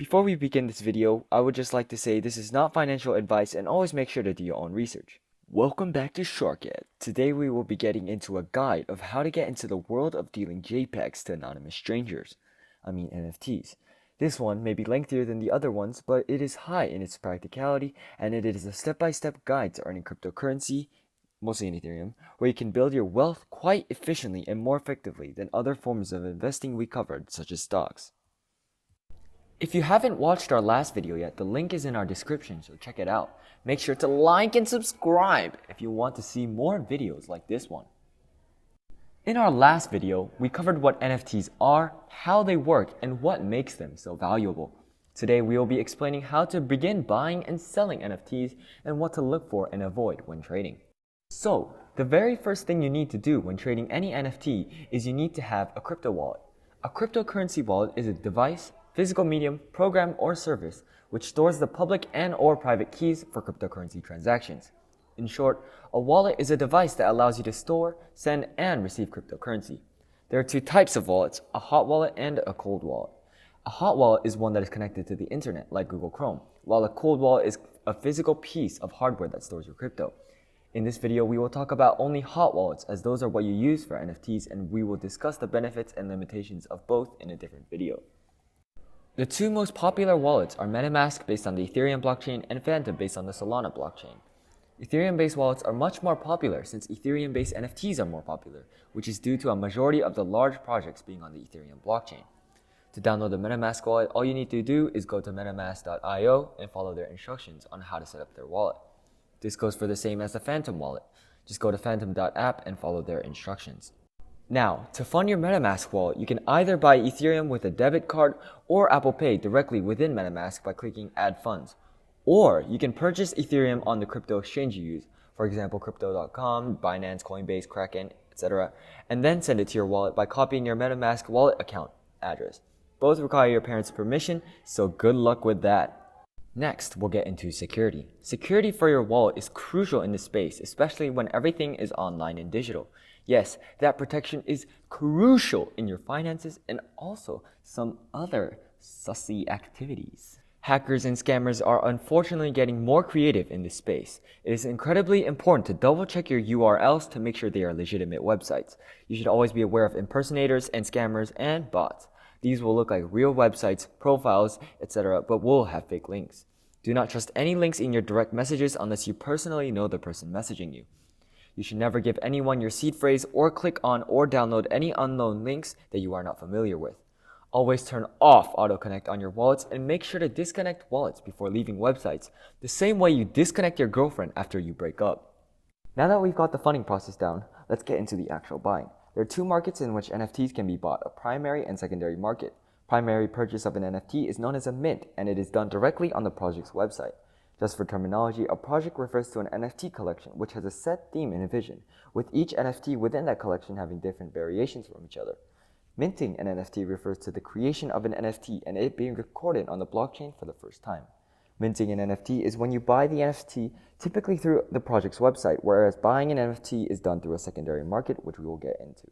Before we begin this video, I would just like to say this is not financial advice and always make sure to do your own research. Welcome back to Sharkhead. Today we will be getting into a guide of how to get into the world of dealing JPEGs to anonymous strangers. NFTs. This one may be lengthier than the other ones, but it is high in its practicality and it is a step-by-step guide to earning cryptocurrency, mostly in Ethereum, where you can build your wealth quite efficiently and more effectively than other forms of investing we covered, such as stocks. If you haven't watched our last video yet, the link is in our description, so check it out. Make sure to like and subscribe if you want to see more videos like this one. In our last video, we covered what NFTs are, how they work, and what makes them so valuable. Today, we will be explaining how to begin buying and selling NFTs and what to look for and avoid when trading. So, the very first thing you need to do when trading any NFT is you need to have a crypto wallet. A cryptocurrency wallet is a device, physical medium, program, or service which stores the public and or private keys for cryptocurrency transactions. In short, a wallet is a device that allows you to store, send, and receive cryptocurrency. There are two types of wallets, a hot wallet and a cold wallet. A hot wallet is one that is connected to the internet, like Google Chrome, while a cold wallet is a physical piece of hardware that stores your crypto. In this video, we will talk about only hot wallets, as those are what you use for NFTs, and we will discuss the benefits and limitations of both in a different video. The two most popular wallets are MetaMask based on the Ethereum blockchain and Phantom based on the Solana blockchain. Ethereum-based wallets are much more popular since Ethereum-based NFTs are more popular, which is due to a majority of the large projects being on the Ethereum blockchain. To download the MetaMask wallet, all you need to do is go to metamask.io and follow their instructions on how to set up their wallet. This goes for the same as the Phantom wallet. Just go to phantom.app and follow their instructions. Now, to fund your MetaMask wallet, you can either buy Ethereum with a debit card or Apple Pay directly within MetaMask by clicking Add Funds. Or you can purchase Ethereum on the crypto exchange you use, for example, Crypto.com, Binance, Coinbase, Kraken, etc., and then send it to your wallet by copying your MetaMask wallet account address. Both require your parents' permission, so good luck with that. Next, we'll get into security. Security for your wallet is crucial in this space, especially when everything is online and digital. Yes, that protection is crucial in your finances and also some other sussy activities. Hackers and scammers are unfortunately getting more creative in this space. It is incredibly important to double check your URLs to make sure they are legitimate websites. You should always be aware of impersonators and scammers and bots. These will look like real websites, profiles, etc., but will have fake links. Do not trust any links in your direct messages unless you personally know the person messaging you. You should never give anyone your seed phrase or click on or download any unknown links that you are not familiar with. Always turn off AutoConnect on your wallets and make sure to disconnect wallets before leaving websites, the same way you disconnect your girlfriend after you break up. Now that we've got the funding process down, let's get into the actual buying. There are two markets in which NFTs can be bought, a primary and secondary market. Primary purchase of an NFT is known as a mint, and it is done directly on the project's website. Just for terminology, a project refers to an NFT collection which has a set theme and vision, with each NFT within that collection having different variations from each other. Minting an NFT refers to the creation of an NFT and it being recorded on the blockchain for the first time. Minting an NFT is when you buy the NFT typically through the project's website, whereas buying an NFT is done through a secondary market, which we will get into.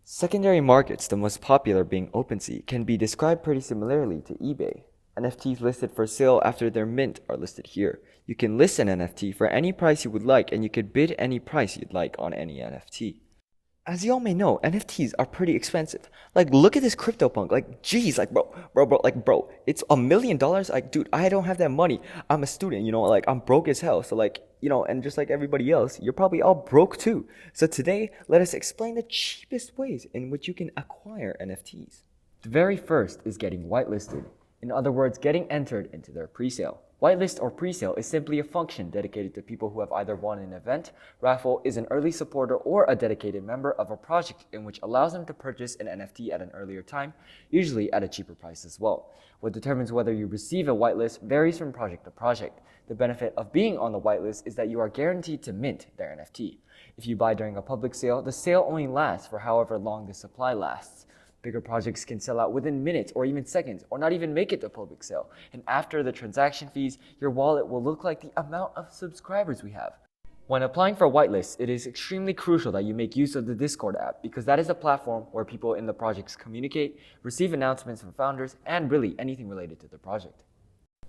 Secondary markets, the most popular being OpenSea, can be described pretty similarly to eBay. NFTs listed for sale after their mint are listed here. You can list an NFT for any price you would like, and you could bid any price you'd like on any NFT. As you all may know, NFTs are pretty expensive. Like, look at this CryptoPunk. Like, geez, like, bro, it's $1 million. Like, dude, I don't have that money. I'm a student, like, I'm broke as hell. So, like, and just like everybody else, you're probably all broke too. So today, let us explain the cheapest ways in which you can acquire NFTs. The very first is getting whitelisted. In other words, getting entered into their presale. Whitelist or presale is simply a function dedicated to people who have either won an event, raffle, is an early supporter, or a dedicated member of a project in which allows them to purchase an NFT at an earlier time, usually at a cheaper price as well. What determines whether you receive a whitelist varies from project to project. The benefit of being on the whitelist is that you are guaranteed to mint their NFT. If you buy during a public sale, the sale only lasts for however long the supply lasts. Bigger projects can sell out within minutes or even seconds, or not even make it to public sale. And after the transaction fees, your wallet will look like the amount of subscribers we have. When applying for whitelist, it is extremely crucial that you make use of the Discord app because that is a platform where people in the projects communicate, receive announcements from founders, and really anything related to the project.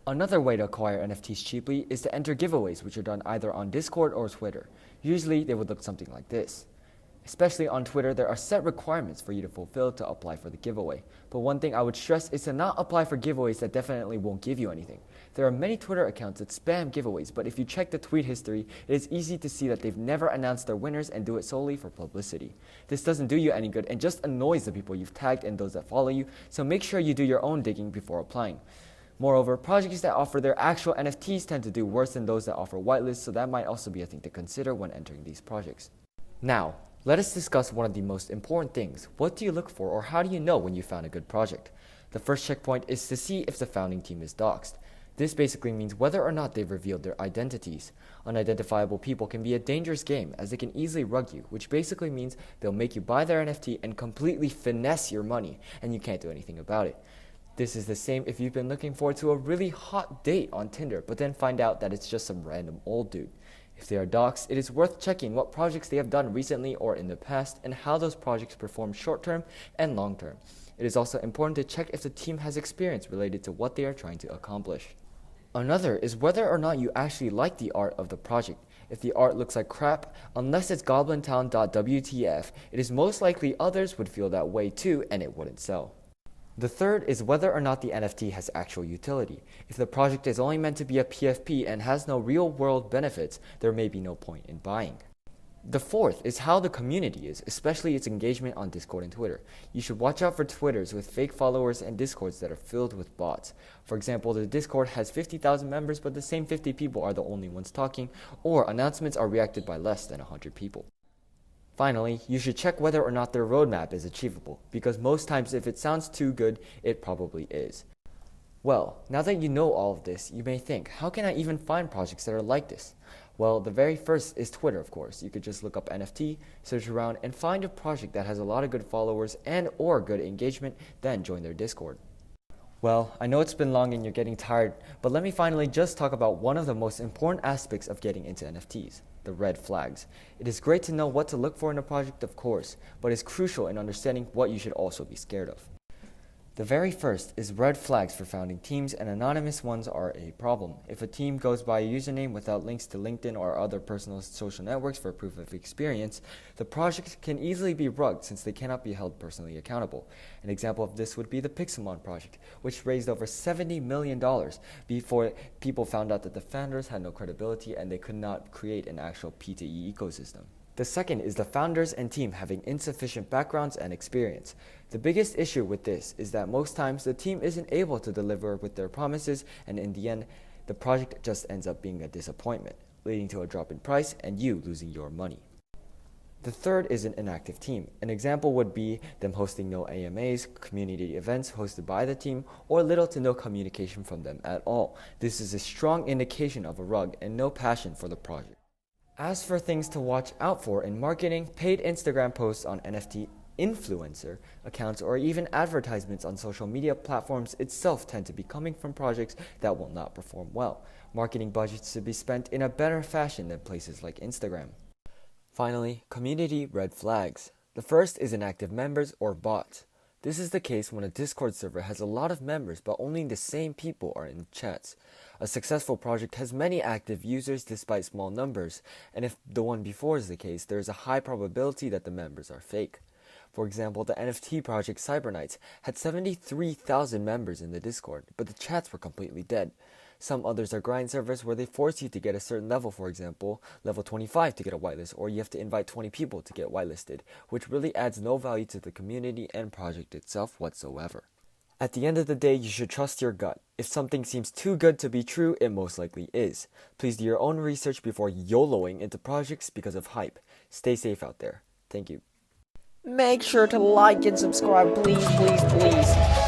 Another way to acquire NFTs cheaply is to enter giveaways, which are done either on Discord or Twitter. Usually, they would look something like this. Especially on Twitter, there are set requirements for you to fulfill to apply for the giveaway. But one thing I would stress is to not apply for giveaways that definitely won't give you anything. There are many Twitter accounts that spam giveaways, but if you check the tweet history, it is easy to see that they've never announced their winners and do it solely for publicity. This doesn't do you any good and just annoys the people you've tagged and those that follow you, so make sure you do your own digging before applying. Moreover, projects that offer their actual NFTs tend to do worse than those that offer whitelists, so that might also be a thing to consider when entering these projects. Now, let us discuss one of the most important things. What do you look for, or how do you know when you found a good project? The first checkpoint is to see if the founding team is doxed. This basically means whether or not they've revealed their identities. Unidentifiable people can be a dangerous game as they can easily rug you, which basically means they'll make you buy their NFT and completely finesse your money, and you can't do anything about it. This is the same if you've been looking forward to a really hot date on Tinder, but then find out that it's just some random old dude. If they are doxed, it is worth checking what projects they have done recently or in the past and how those projects perform short-term and long-term. It is also important to check if the team has experience related to what they are trying to accomplish. Another is whether or not you actually like the art of the project. If the art looks like crap, unless it's goblintown.wtf, it is most likely others would feel that way too and it wouldn't sell. The third is whether or not the NFT has actual utility. If the project is only meant to be a PFP and has no real-world benefits, there may be no point in buying. The fourth is how the community is, especially its engagement on Discord and Twitter. You should watch out for Twitters with fake followers and Discords that are filled with bots. For example, the Discord has 50,000 members, but the same 50 people are the only ones talking, or announcements are reacted by less than 100 people. Finally, you should check whether or not their roadmap is achievable, because most times if it sounds too good, it probably is. Well, now that you know all of this, you may think, how can I even find projects that are like this? Well, the very first is Twitter, of course. You could just look up NFT, search around, and find a project that has a lot of good followers and or good engagement, then join their Discord. Well, I know it's been long and you're getting tired, but let me finally just talk about one of the most important aspects of getting into NFTs. The red flags. It is great to know what to look for in a project, of course, but it's crucial in understanding what you should also be scared of. The very first is red flags for founding teams, and anonymous ones are a problem. If a team goes by a username without links to LinkedIn or other personal social networks for proof of experience, the project can easily be rugged since they cannot be held personally accountable. An example of this would be the Pixelmon project, which raised over $70 million before people found out that the founders had no credibility and they could not create an actual P2E ecosystem. The second is the founders and team having insufficient backgrounds and experience. The biggest issue with this is that most times the team isn't able to deliver with their promises, and in the end, the project just ends up being a disappointment, leading to a drop in price and you losing your money. The third is an inactive team. An example would be them hosting no AMAs, community events hosted by the team, or little to no communication from them at all. This is a strong indication of a rug and no passion for the project. As for things to watch out for in marketing, paid Instagram posts on NFT influencer accounts or even advertisements on social media platforms itself tend to be coming from projects that will not perform well. Marketing budgets should be spent in a better fashion than places like Instagram. Finally, community red flags. The first is inactive members or bots. This is the case when a Discord server has a lot of members but only the same people are in chats. A successful project has many active users despite small numbers, and if the one before is the case, there is a high probability that the members are fake. For example, the NFT project Cyberknights had 73,000 members in the Discord, but the chats were completely dead. Some others are grind servers where they force you to get a certain level, for example, level 25 to get a whitelist, or you have to invite 20 people to get whitelisted, which really adds no value to the community and project itself whatsoever. At the end of the day, you should trust your gut. If something seems too good to be true, it most likely is. Please do your own research before YOLOing into projects because of hype. Stay safe out there. Thank you. Make sure to like and subscribe, please, please, please.